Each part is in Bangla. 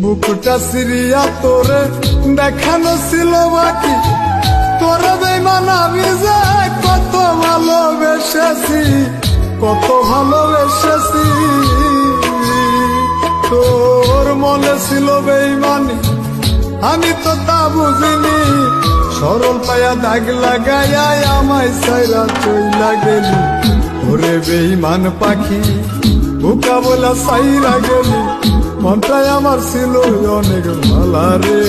বুকটা সিরিয়া তোরে দেখানো ছিল বাকি, তোরে বেঈমান আমি যে কত ভালোবেসেছি, কত ভালোবেসেছি। তোর মনে ছিল বেঈমানি, আমি তো তা বুঝিনি। সরল পায়া দাগ লাগাইয়া আমায় সাইরা চইলা গেলি। ওরে বেঈমান পাখি বোকা বলা সাইরা গেলি। মনটাই আমার ছিল অনেক ভালা রে,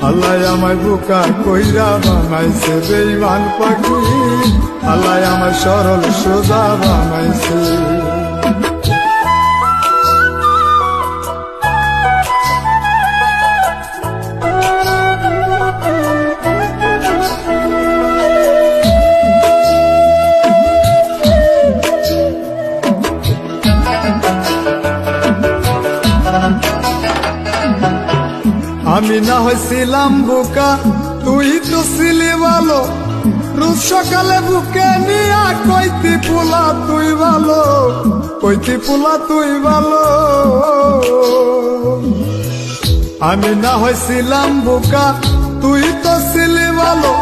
আল্লাহ আমায় বোকা কইরা বানাইছে বেঈমান পাখি, আল্লাহ আমায় সরল সোজা বানাইছে। আমি না হয়েছিলাম বোকা, তুই তো ছিলি ভালো। রোজ সকালে বুকে নিয়া কইতি পোলা তুই ভালো, কইতি পোলা তুই ভালো। আমি না হয়েছিলাম বোকা, তুই তো ছিলি ভালো।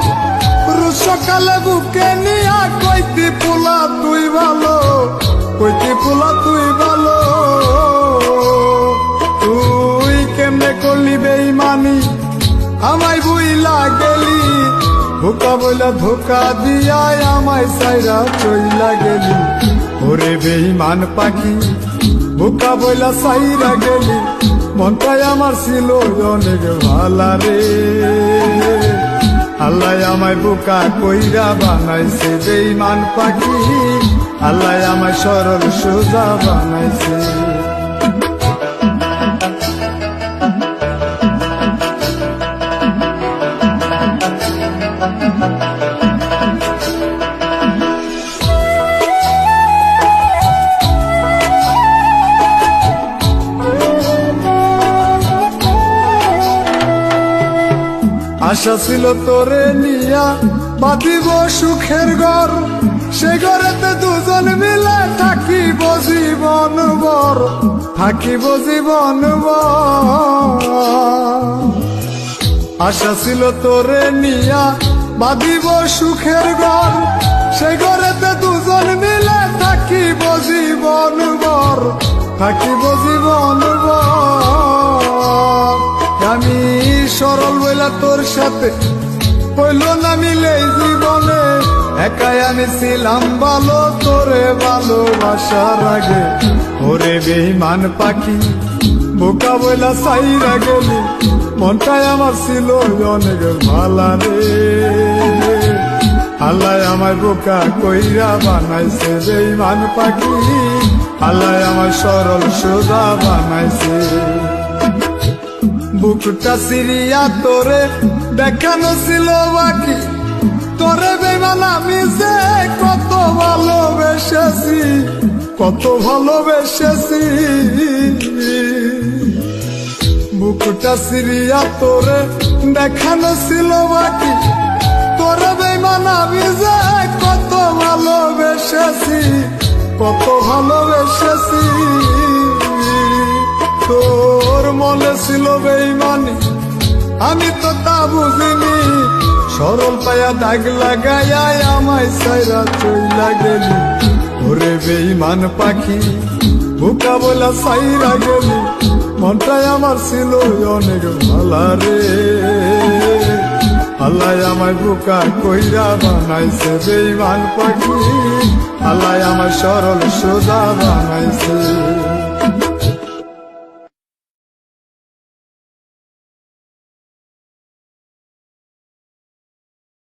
রোজ সকালে বুকে নিয়া কইতি পোলা তুই ভালো, কইতি পোলা তুই ভালো। তুই কেমনে করলি বেঈমানি আমায় বুইলা গেলি, ধোকা বইলা ধোকা দিয়া আমায় সাইরা চইলা গেলি। ওরে বেঈমান পাখি বোকা বইলা সাইরা গেলি। মনটাই আমার ছিল অনেক ভালা রে, আল্লাহ আমায় বোকা কইরা বানাইছে বেঈমান পাখি, আল্লাহ আমায় সরল সোজা বানাইছে। আশা ছিল তোরে নিয়া বাঁধিব সুখের ঘর, সে ঘরেতে দুজন মিলে থাকিব জীবন ভর, থাকিব জীবন ভর। আশা ছিল তোরে নিয়া বাঁধিব সুখের ঘর, সে ঘরেতে দুজন মিলে থাকিব জীবন ভর, থাকিব জীবন ভর। আমি সরল বইলা তোর সাথে হইল না মিলে জীবনে, একাই আমি ছিলাম ভালো তোরে ভালোবাসার আগে। ওরে বেঈমান পাখি বোকা বইলা সাইরা গেলি। মনটাই আমার ছিল অনেক ভালা রে, আল্লাহ আমায় বোকা কইরা বানাইছে বেঈমান পাখি, আল্লাহ আমায় সরল সোজা বানাইছে। বুকটা সিরিয়া তোরে দেখানো ছিল বাকি, তোরে বেঈমান আমি যে কত ভালোবেসেছি, কত ভালোবেসেছি। বুকটা সিরিয়া তোরে দেখানো ছিল বাকি, তোরে বেঈমান আমি যে কত ভালোবেসেছি, কত ভালোবেসেছি। তোর মনে ছিল বেঈমানি, আমি তো তা বুঝিনি। সরল পায়া দাগ লাগাইয়া আমায় সাইরা চইলা গেলি। ওরে বেঈমান পাখি বোকা বলা সাইরা গেলি। মনটাই আমার ছিল অনেক ভালা রে, আল্লাহ আমায় বোকা কইরা বানাইছে বেঈমান পাখি, আল্লাহ আমায় সরল সোজা বানাইছে।